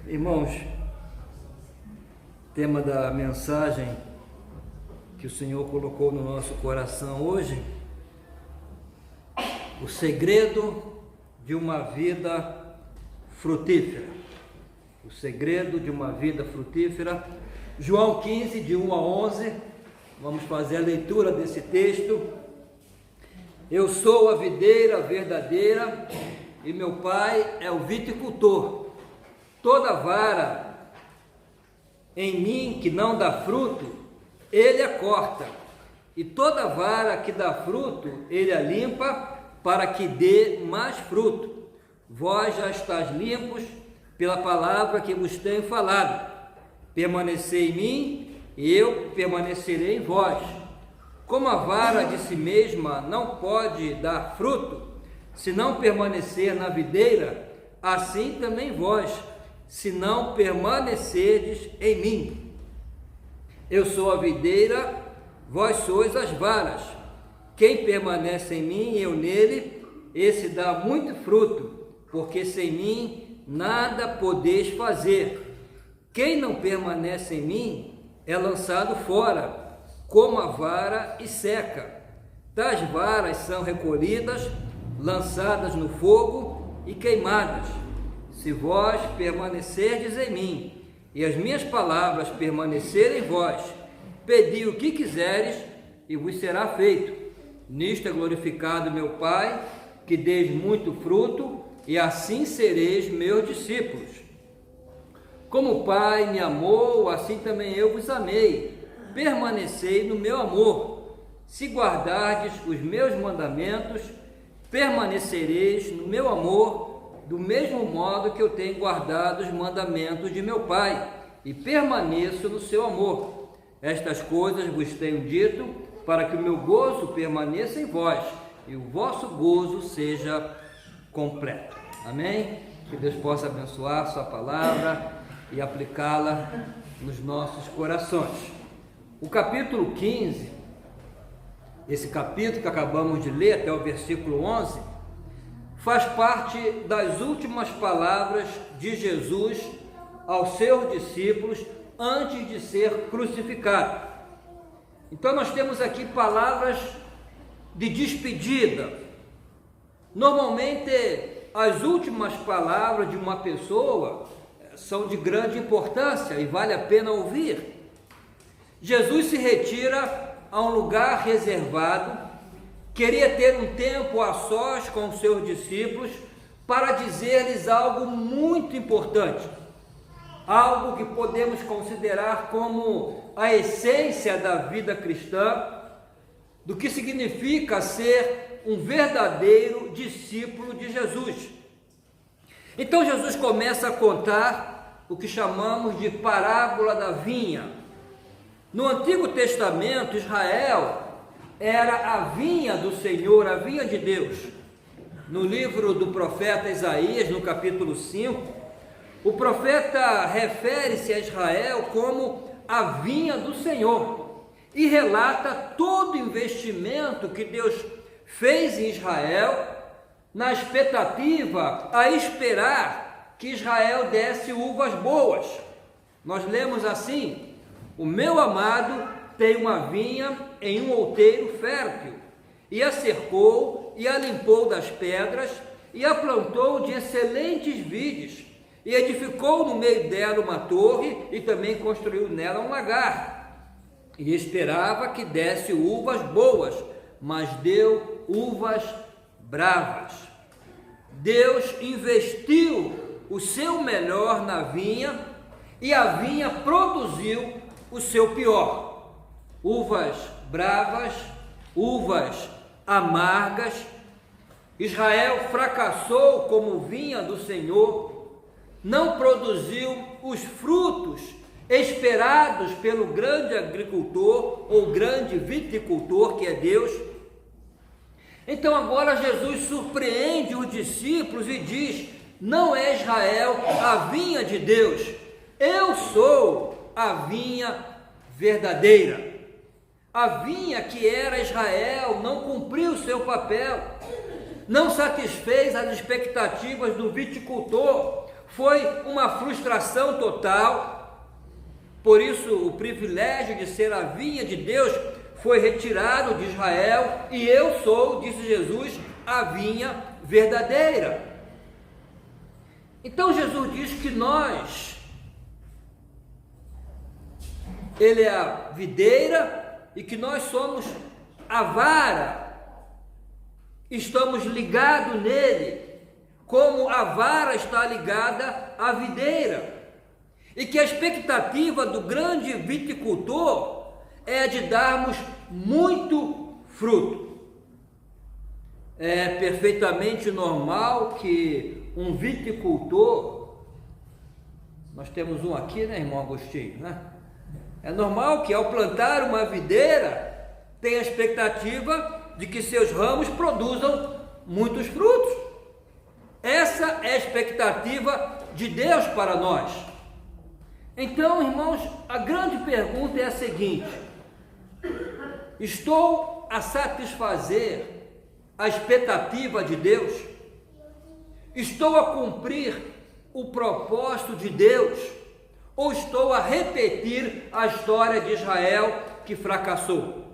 Irmãos, tema da mensagem que o Senhor colocou no nosso coração hoje: o segredo de uma vida frutífera. O segredo de uma vida frutífera. João 15, de 1 a 11, vamos fazer a leitura desse texto. Eu sou a videira verdadeira e meu Pai é o viticultor. Toda vara em mim que não dá fruto, Ele a corta, e toda vara que dá fruto, Ele a limpa, para que dê mais fruto. Vós já estáis limpos pela palavra que vos tenho falado. Permanecei em mim, e eu permanecerei em vós. Como a vara de si mesma não pode dar fruto, se não permanecer na videira, assim também vós, se não permanecerdes em mim. Eu sou a videira, vós sois as varas. Quem permanece em mim e eu nele, esse dá muito fruto, porque sem mim nada podeis fazer. Quem não permanece em mim é lançado fora, como a vara, e seca. Tais varas são recolhidas, lançadas no fogo e queimadas. Se vós permanecerdes em mim, e as minhas palavras permanecerem em vós, pedi o que quiseres, e vos será feito. Nisto é glorificado meu Pai, que deis muito fruto, e assim sereis meus discípulos. Como o Pai me amou, assim também eu vos amei. Permanecei no meu amor. Se guardardes os meus mandamentos, permanecereis no meu amor, do mesmo modo que eu tenho guardado os mandamentos de meu Pai, e permaneço no seu amor. Estas coisas vos tenho dito, para que o meu gozo permaneça em vós, e o vosso gozo seja completo. Amém? Que Deus possa abençoar sua palavra e aplicá-la nos nossos corações. O capítulo 15, esse capítulo que acabamos de ler até o versículo 11, faz parte das últimas palavras de Jesus aos seus discípulos antes de ser crucificado. Então nós temos aqui palavras de despedida. Normalmente as últimas palavras de uma pessoa são de grande importância e vale a pena ouvir. Jesus se retira a um lugar reservado, queria ter um tempo a sós com os seus discípulos para dizer-lhes algo muito importante, algo que podemos considerar como a essência da vida cristã, do que significa ser um verdadeiro discípulo de Jesus. Então Jesus começa a contar o que chamamos de parábola da vinha. No Antigo Testamento, Israel era a vinha do Senhor, a vinha de Deus. No livro do profeta Isaías, no capítulo 5, o profeta refere-se a Israel como a vinha do Senhor e relata todo o investimento que Deus fez em Israel, na expectativa, a esperar que Israel desse uvas boas. Nós lemos assim: o meu amado tem uma vinha em um outeiro fértil, e a cercou, e a limpou das pedras, e a plantou de excelentes vides, e edificou no meio dela uma torre, e também construiu nela um lagar, e esperava que desse uvas boas, mas deu uvas bravas. Deus investiu o seu melhor na vinha, e a vinha produziu o seu pior. Uvas bravas, uvas amargas. Israel fracassou como vinha do Senhor, não produziu os frutos esperados pelo grande agricultor ou grande viticultor que é Deus. Então agora Jesus surpreende os discípulos e diz: não é Israel a vinha de Deus, eu sou a vinha verdadeira. A vinha que era Israel não cumpriu o seu papel, não satisfez as expectativas do viticultor, foi uma frustração total. Por isso, o privilégio de ser a vinha de Deus foi retirado de Israel, e eu sou, disse Jesus, a vinha verdadeira. Então Jesus diz que Ele é a videira e que nós somos a vara, estamos ligados nele, como a vara está ligada à videira, e que a expectativa do grande viticultor é de darmos muito fruto. É perfeitamente normal que um viticultor, nós temos um aqui, né, irmão Agostinho, né? É normal que ao plantar uma videira tenha a expectativa de que seus ramos produzam muitos frutos. Essa é a expectativa de Deus para nós. Então, irmãos, a grande pergunta é a seguinte: estou a satisfazer a expectativa de Deus? Estou a cumprir o propósito de Deus? Ou estou a repetir a história de Israel que fracassou?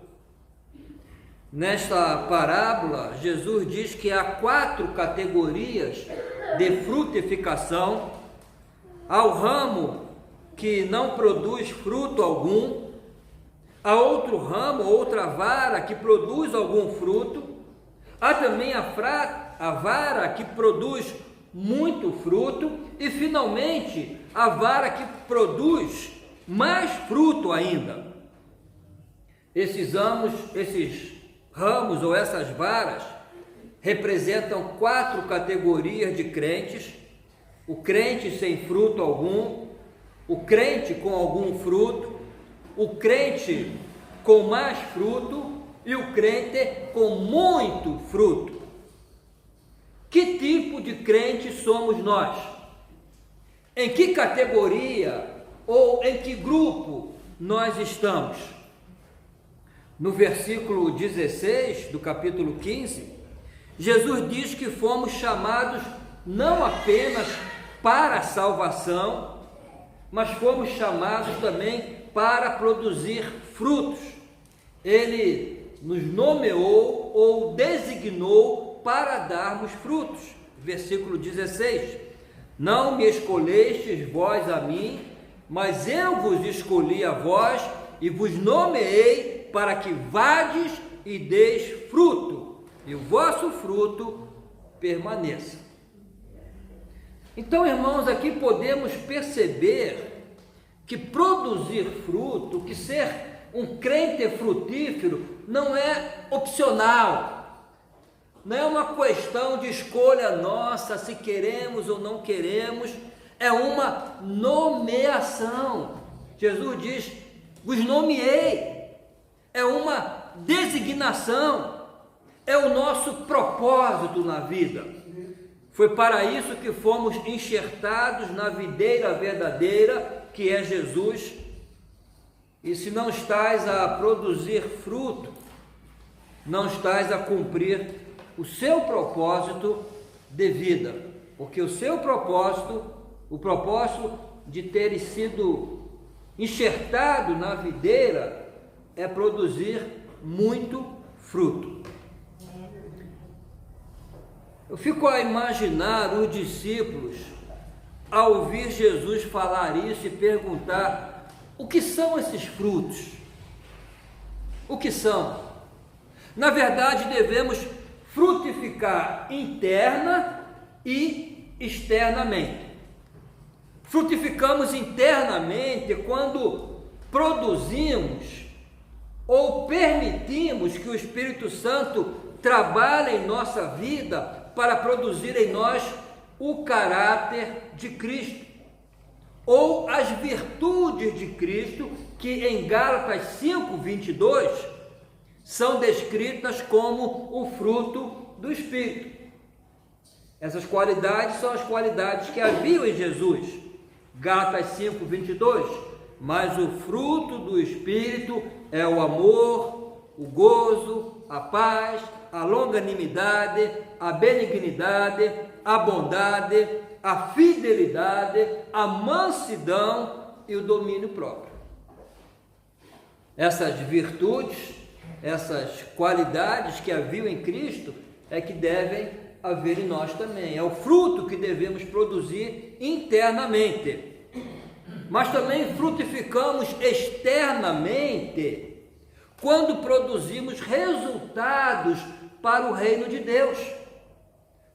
Nesta parábola, Jesus diz que há 4 categorias de frutificação. Há o ramo que não produz fruto algum, há outro ramo, outra vara que produz algum fruto, há também a vara que produz muito fruto, e finalmente a vara que produz mais fruto ainda. Esses ramos ou essas varas representam 4 categorias de crentes: o crente sem fruto algum, o crente com algum fruto, o crente com mais fruto e o crente com muito fruto. Que tipo de crente somos nós? Em que categoria ou em que grupo nós estamos? No versículo 16 do capítulo 15, Jesus diz que fomos chamados não apenas para a salvação, mas fomos chamados também para produzir frutos. Ele nos nomeou ou designou para darmos frutos. Versículo 16: não me escolhestes vós a mim, mas eu vos escolhi a vós e vos nomeei para que vades e deis fruto, e o vosso fruto permaneça. Então, irmãos, aqui podemos perceber que produzir fruto, que ser um crente frutífero, não é opcional. Não é uma questão de escolha nossa, se queremos ou não queremos, é uma nomeação. Jesus diz: vos nomeei, é uma designação, é o nosso propósito na vida. Foi para isso que fomos enxertados na videira verdadeira, que é Jesus. E se não estás a produzir fruto, não estás a cumprir o seu propósito de vida, porque o seu propósito, o propósito de ter sido enxertado na videira, é produzir muito fruto. Eu fico a imaginar os discípulos ao ouvir Jesus falar isso e perguntar: o que são esses frutos? O que são? Na verdade, devemos frutificar interna e externamente. Frutificamos internamente quando produzimos ou permitimos que o Espírito Santo trabalhe em nossa vida para produzir em nós o caráter de Cristo, ou as virtudes de Cristo, que em Gálatas 5:22 são descritas como o fruto do Espírito. Essas qualidades são as qualidades que haviam em Jesus. Gálatas 5:22, mas o fruto do Espírito é o amor, o gozo, a paz, a longanimidade, a benignidade, a bondade, a fidelidade, a mansidão e o domínio próprio. Essas virtudes, essas qualidades que haviam em Cristo é que devem haver em nós também. É o fruto que devemos produzir internamente. Mas também frutificamos externamente quando produzimos resultados para o reino de Deus.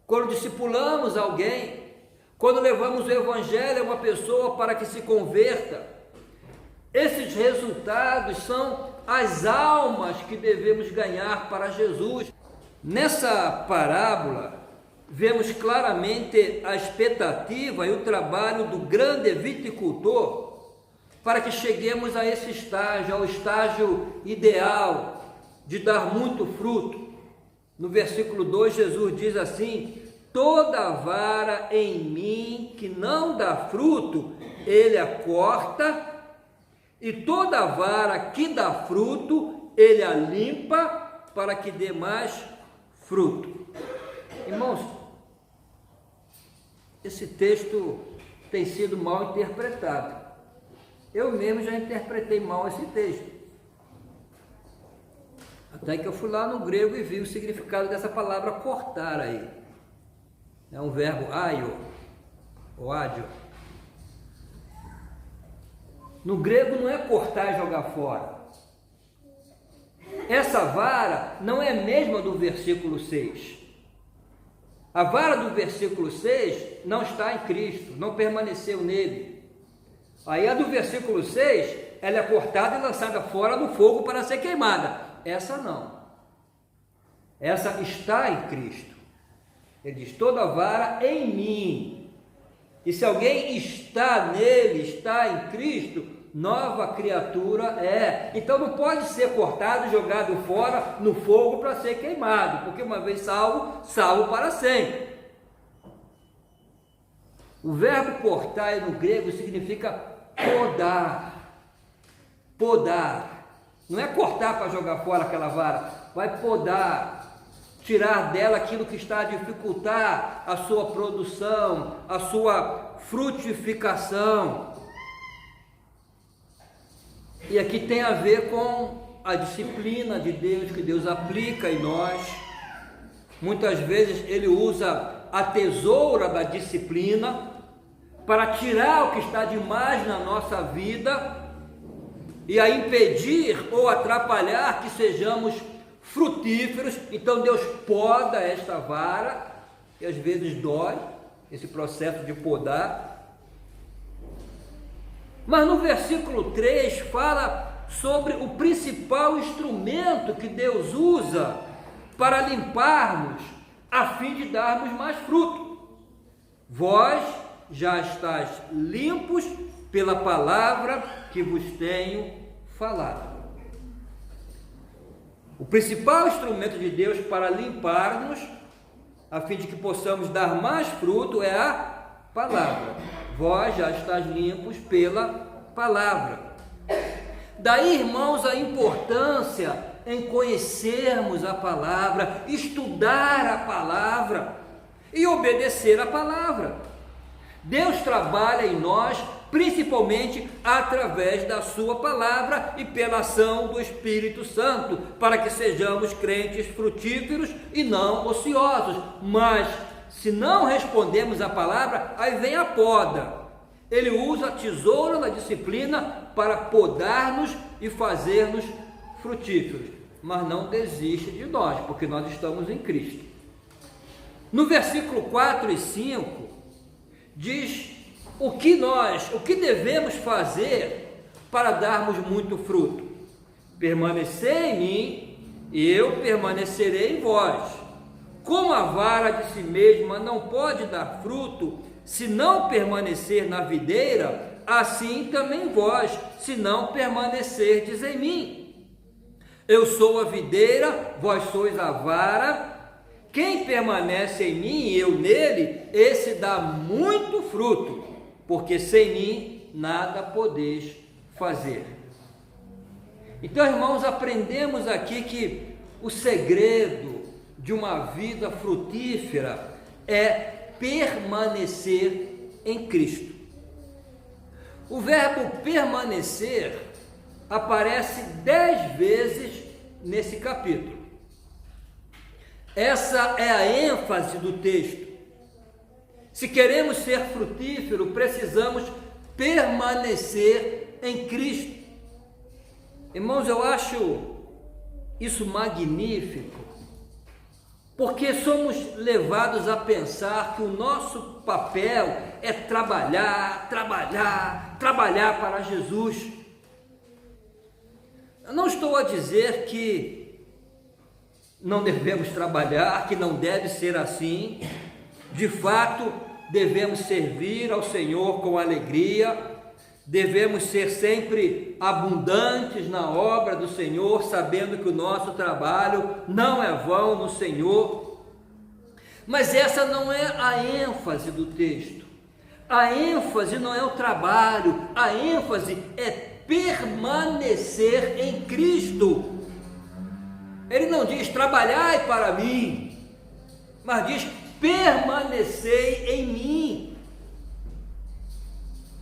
Quando discipulamos alguém, quando levamos o evangelho a uma pessoa para que se converta, esses resultados são as almas que devemos ganhar para Jesus. Nessa parábola, vemos claramente a expectativa e o trabalho do grande viticultor para que cheguemos a esse estágio, ao estágio ideal de dar muito fruto. No versículo 2, Jesus diz assim: toda vara em mim que não dá fruto, ele a corta, e toda vara que dá fruto, ele a limpa, para que dê mais fruto. Irmãos, esse texto tem sido mal interpretado. Eu mesmo já interpretei mal esse texto. Até que eu fui lá no grego e vi o significado dessa palavra cortar aí. É um verbo aio, ou ádio. No grego não é cortar e jogar fora. Essa vara não é a mesma do versículo 6. A vara do versículo 6 não está em Cristo, não permaneceu nele. Aí a do versículo 6, ela é cortada e lançada fora do fogo para ser queimada. Essa não. Essa está em Cristo. Ele diz: toda vara em mim. E se alguém está nele, está em Cristo, nova criatura é. Então não pode ser cortado e jogado fora no fogo para ser queimado, porque uma vez salvo, salvo para sempre. O verbo cortar no grego significa podar. Podar. Não é cortar para jogar fora aquela vara, vai podar, tirar dela aquilo que está a dificultar a sua produção, a sua frutificação. E aqui tem a ver com a disciplina de Deus, que Deus aplica em nós. Muitas vezes Ele usa a tesoura da disciplina para tirar o que está demais na nossa vida e a impedir ou atrapalhar que sejamos frutíferos. Então Deus poda esta vara, e às vezes dói esse processo de podar. Mas no versículo 3 fala sobre o principal instrumento que Deus usa para limparmos, a fim de darmos mais fruto. Vós já estáis limpos pela palavra que vos tenho falado. O principal instrumento de Deus para limpar-nos, a fim de que possamos dar mais fruto, é a palavra. Vós já estáis limpos pela palavra. Daí, irmãos, a importância em conhecermos a palavra, estudar a palavra e obedecer a palavra. Deus trabalha em nós principalmente através da sua palavra e pela ação do Espírito Santo, para que sejamos crentes frutíferos e não ociosos. Mas se não respondemos à palavra, aí vem a poda. Ele usa a tesoura da disciplina para podar-nos e fazer-nos frutíferos, mas não desiste de nós, porque nós estamos em Cristo. No versículo 4 e 5 diz o que devemos fazer para darmos muito fruto. Permanecer em mim, e eu permanecerei em vós. Como a vara de si mesma não pode dar fruto se não permanecer na videira, assim também vós, se não permanecerdes em mim. Eu sou a videira, vós sois a vara. Quem permanece em mim e eu nele, esse dá muito fruto, porque sem mim nada podeis fazer. Então, irmãos, aprendemos aqui que o segredo de uma vida frutífera é permanecer em Cristo. O verbo permanecer aparece 10 vezes nesse capítulo. Essa é a ênfase do texto. Se queremos ser frutíferos, precisamos permanecer em Cristo. Irmãos, eu acho isso magnífico, porque somos levados a pensar que o nosso papel é trabalhar para Jesus. Eu não estou a dizer que não devemos trabalhar, que não deve ser assim. De fato, devemos servir ao Senhor com alegria, devemos ser sempre abundantes na obra do Senhor, sabendo que o nosso trabalho não é vão no Senhor. Mas essa não é a ênfase do texto. A ênfase não é o trabalho, a ênfase é permanecer em Cristo. Ele não diz trabalhai para mim, mas diz permanecei em mim.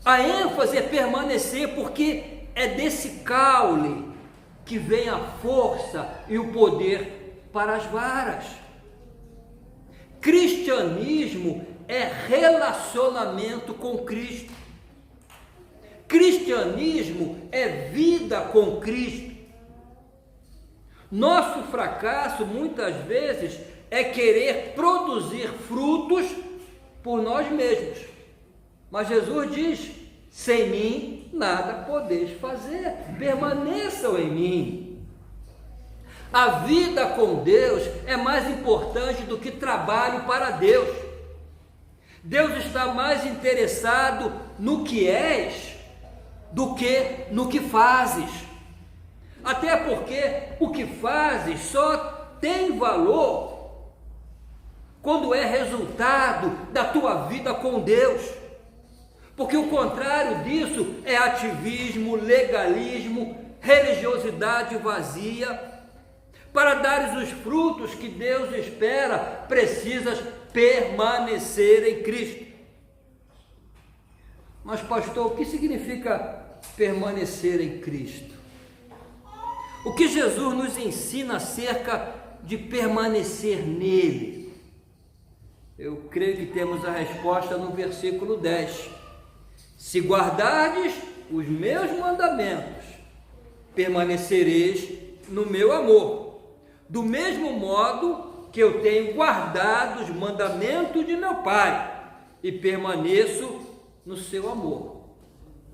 A ênfase é permanecer, porque é desse caule que vem a força e o poder para as varas. Cristianismo é relacionamento com Cristo. Cristianismo é vida com Cristo. Nosso fracasso muitas vezes é querer produzir frutos por nós mesmos. Mas Jesus diz: sem mim nada podeis fazer, permaneçam em mim. A vida com Deus é mais importante do que trabalho para Deus. Deus está mais interessado no que és do que no que fazes. Até porque o que fazes só tem valor quando é resultado da tua vida com Deus. Porque o contrário disso é ativismo, legalismo, religiosidade vazia. Para dares os frutos que Deus espera, precisas permanecer em Cristo. Mas pastor, o que significa permanecer em Cristo? O que Jesus nos ensina acerca de permanecer nele? Eu creio que temos a resposta no versículo 10. Se guardardes os meus mandamentos, permanecereis no meu amor, do mesmo modo que eu tenho guardado os mandamentos de meu Pai e permaneço no seu amor.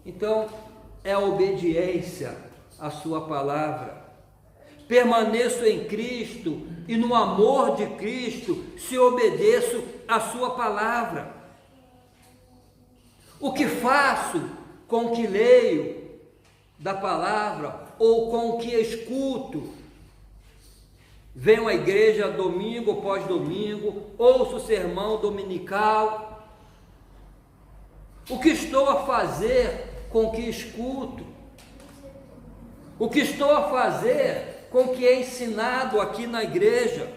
Então, é a obediência à sua palavra. Permaneço em Cristo e no amor de Cristo se obedeço à sua palavra. O que faço com o que leio da palavra ou com o que escuto? Venho à igreja domingo após domingo, ouço o sermão dominical. O que estou a fazer com o que escuto? O que estou a fazer com o que é ensinado aqui na igreja?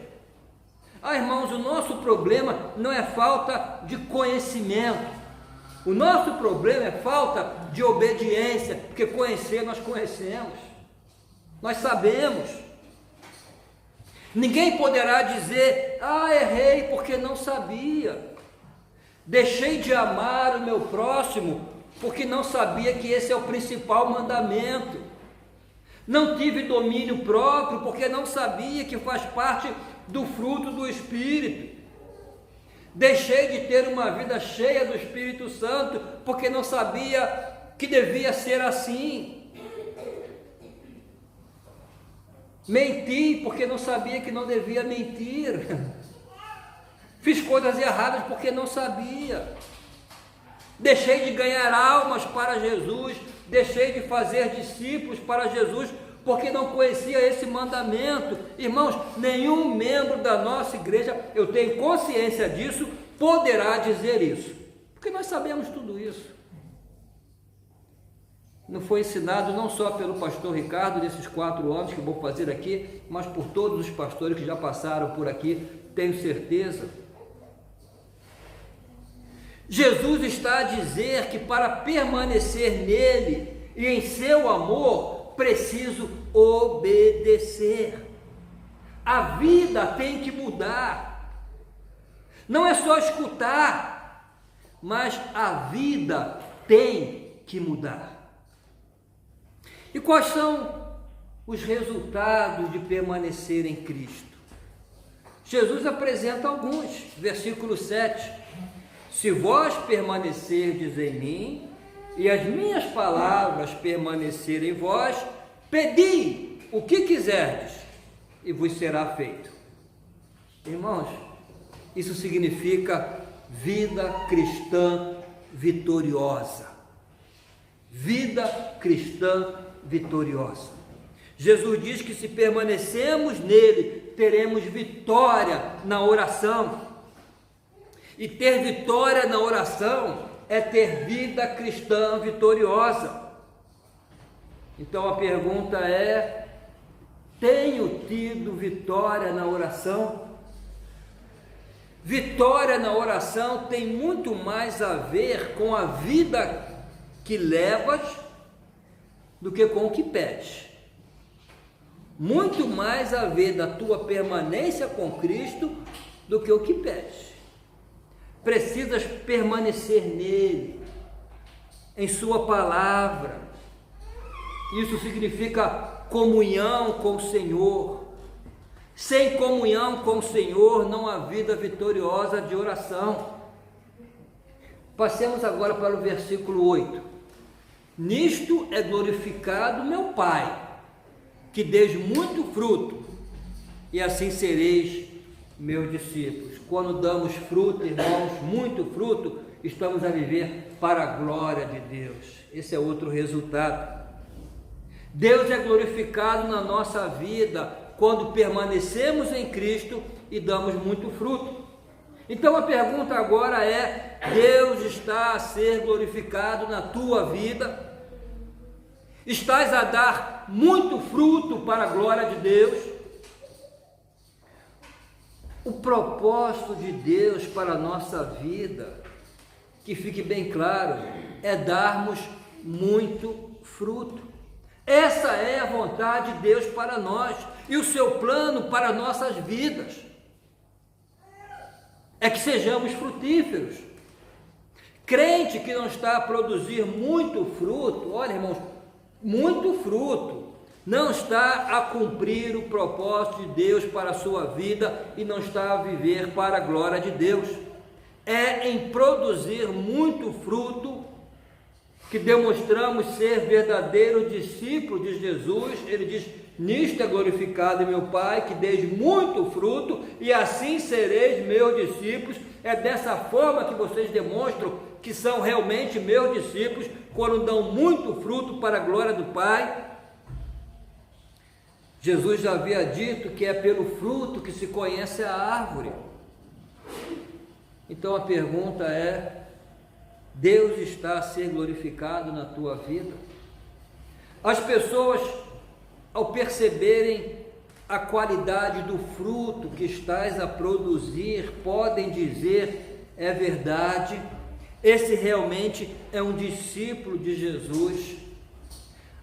Irmãos, o nosso problema não é falta de conhecimento. O nosso problema é falta de obediência, porque conhecer nós conhecemos, nós sabemos. Ninguém poderá dizer: errei porque não sabia, deixei de amar o meu próximo porque não sabia que esse é o principal mandamento, não tive domínio próprio porque não sabia que faz parte do fruto do Espírito, deixei de ter uma vida cheia do Espírito Santo porque não sabia que devia ser assim. Menti porque não sabia que não devia mentir. Fiz coisas erradas porque não sabia. Deixei de ganhar almas para Jesus, deixei de fazer discípulos para Jesus porque não conhecia esse mandamento. Irmãos, nenhum membro da nossa igreja, eu tenho consciência disso, poderá dizer isso, porque nós sabemos tudo isso. Não foi ensinado não só pelo pastor Ricardo nesses 4 anos que eu vou fazer aqui, mas por todos os pastores que já passaram por aqui, tenho certeza. Jesus está a dizer que para permanecer nele e em seu amor, preciso obedecer. A vida tem que mudar. Não é só escutar, mas a vida tem que mudar. E quais são os resultados de permanecer em Cristo? Jesus apresenta alguns. Versículo 7. Se vós permanecerdes em mim, e as minhas palavras permanecerem em vós, pedi o que quiserdes, e vos será feito. Irmãos, isso significa vida cristã vitoriosa. Vida cristã vitoriosa. Jesus diz que se permanecemos nele, teremos vitória na oração. E ter vitória na oração é ter vida cristã vitoriosa. Então a pergunta é: tenho tido vitória na oração? Vitória na oração tem muito mais a ver com a vida que levas do que com o que pedes. Muito mais a ver da tua permanência com Cristo do que o que pedes. Precisas permanecer nele, em sua palavra. Isso significa comunhão com o Senhor. Sem comunhão com o Senhor não há vida vitoriosa de oração. Passemos agora para o versículo 8. Nisto é glorificado meu Pai, que deis muito fruto, e assim sereis meus discípulos. Quando damos fruto, irmãos, muito fruto, estamos a viver para a glória de Deus. Esse é outro resultado. Deus é glorificado na nossa vida quando permanecemos em Cristo e damos muito fruto. Então a pergunta agora é: Deus está a ser glorificado na tua vida? Estás a dar muito fruto para a glória de Deus? O propósito de Deus para a nossa vida, que fique bem claro, é darmos muito fruto. Essa é a vontade de Deus para nós e o seu plano para nossas vidas. É que sejamos frutíferos. Crente que não está a produzir muito fruto, olha, irmãos, muito fruto, não está a cumprir o propósito de Deus para a sua vida e não está a viver para a glória de Deus. É em produzir muito fruto que demonstramos ser verdadeiro discípulo de Jesus. Ele diz: nisto é glorificado meu Pai, que deis muito fruto, e assim sereis meus discípulos. É dessa forma que vocês demonstram que são realmente meus discípulos, quando dão muito fruto para a glória do Pai. Jesus já havia dito que é pelo fruto que se conhece a árvore. Então a pergunta é: Deus está a ser glorificado na tua vida? As pessoas, ao perceberem a qualidade do fruto que estás a produzir, podem dizer: é verdade, esse realmente é um discípulo de Jesus.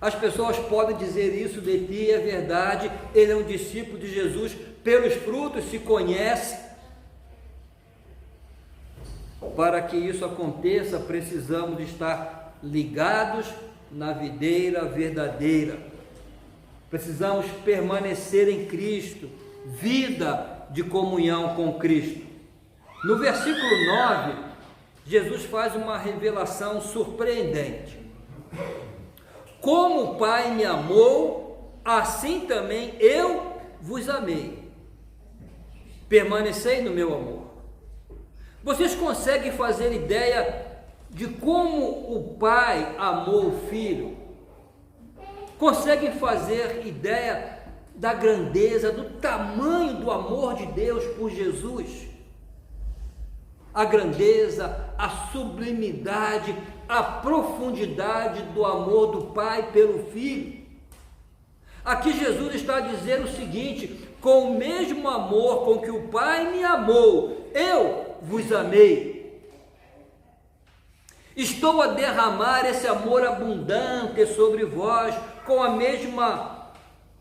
As pessoas podem dizer isso de ti: é verdade, ele é um discípulo de Jesus, pelos frutos se conhece. Para que isso aconteça, precisamos estar ligados na videira verdadeira. Precisamos permanecer em Cristo, vida de comunhão com Cristo. No versículo 9, Jesus faz uma revelação surpreendente. Como o Pai me amou, assim também eu vos amei. Permanecei no meu amor. Vocês conseguem fazer ideia de como o Pai amou o Filho? Conseguem fazer ideia da grandeza, do tamanho do amor de Deus por Jesus? A grandeza, a sublimidade, a profundidade do amor do Pai pelo Filho. Aqui Jesus está dizendo o seguinte: com o mesmo amor com que o Pai me amou, eu vos amei. Estou a derramar esse amor abundante sobre vós, com a mesma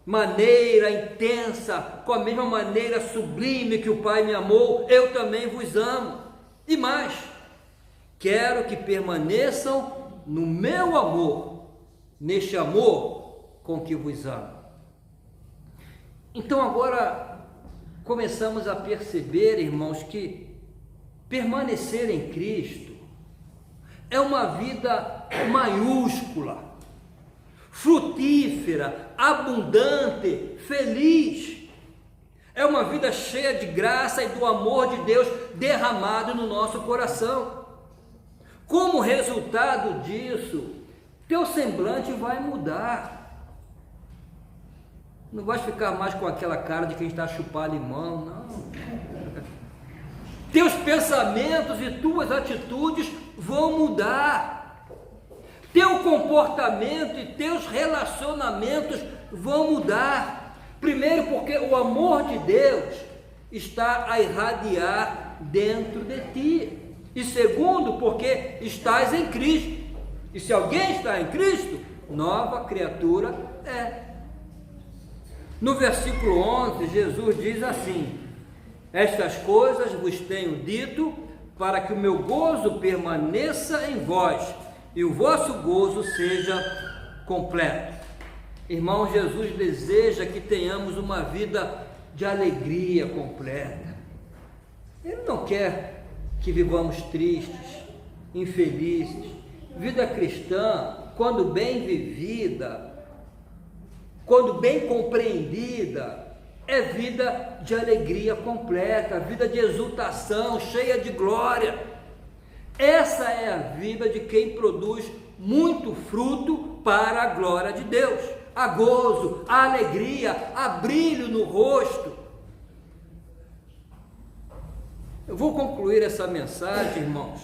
maneira intensa, com a mesma maneira sublime que o Pai me amou, eu também vos amo. E mais, quero que permaneçam no meu amor, neste amor com que vos amo. Então agora começamos a perceber, irmãos, que permanecer em Cristo é uma vida maiúscula, frutífera, abundante, feliz. É uma vida cheia de graça e do amor de Deus derramado no nosso coração. Como resultado disso, teu semblante vai mudar. Não vai ficar mais com aquela cara de quem está a chupar limão, não. Teus pensamentos e tuas atitudes vão mudar. Teu comportamento e teus relacionamentos vão mudar. Primeiro, porque o amor de Deus está a irradiar dentro de ti. E segundo, porque estás em Cristo. E se alguém está em Cristo, nova criatura é. No versículo 11, Jesus diz assim: estas coisas vos tenho dito, para que o meu gozo permaneça em vós, e o vosso gozo seja completo. Irmão, Jesus deseja que tenhamos uma vida de alegria completa. Ele não quer que vivamos tristes, infelizes. Vida cristã, quando bem vivida, quando bem compreendida, é vida de alegria completa, vida de exultação, cheia de glória. Essa é a vida de quem produz muito fruto para a glória de Deus. Há gozo, há alegria, há brilho no rosto. Eu vou concluir essa mensagem, irmãos,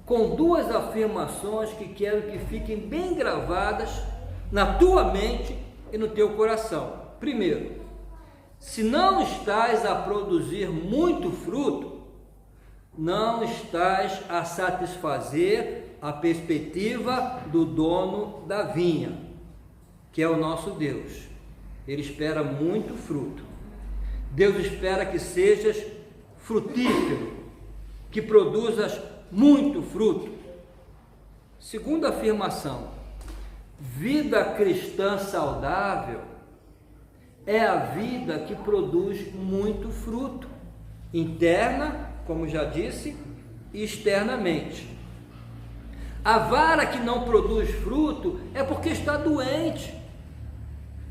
com duas afirmações que quero que fiquem bem gravadas na tua mente e no teu coração. Primeiro, se não estás a produzir muito fruto, não estás a satisfazer a perspectiva do dono da vinha, que é o nosso Deus. Ele espera muito fruto. Deus espera que sejas frutífero, que produzas muito fruto. Segunda afirmação: vida cristã saudável é a vida que produz muito fruto, interna, como já disse, e externamente. A vara que não produz fruto é porque está doente,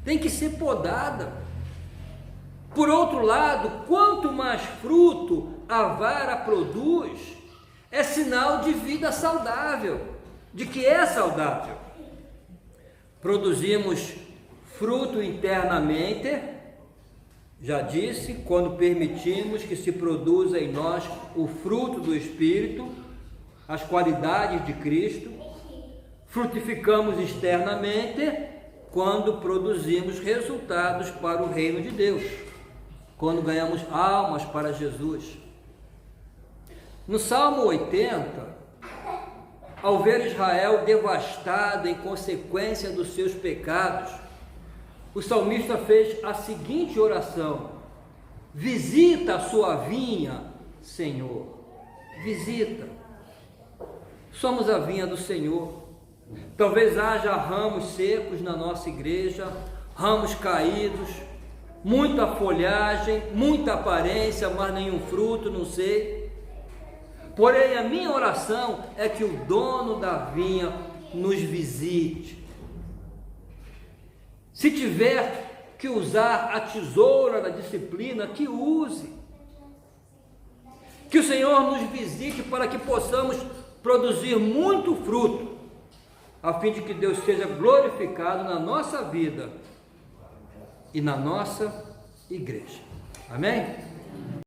tem que ser podada. Por outro lado, quanto mais fruto a vara produz, é sinal de vida saudável, de que é saudável. Produzimos fruto internamente, já disse, quando permitimos que se produza em nós o fruto do Espírito, as qualidades de Cristo. Frutificamos externamente quando produzimos resultados para o reino de Deus, quando ganhamos almas para Jesus. No Salmo 80, ao ver Israel devastado em consequência dos seus pecados, o salmista fez a seguinte oração: visita a sua vinha, Senhor, visita. Somos a vinha do Senhor. Talvez haja ramos secos na nossa igreja, ramos caídos, muita folhagem, muita aparência, mas nenhum fruto, não sei. Porém, a minha oração é que o dono da vinha nos visite. Se tiver que usar a tesoura da disciplina, que use. Que o Senhor nos visite para que possamos produzir muito fruto, a fim de que Deus seja glorificado na nossa vida e na nossa igreja. Amém?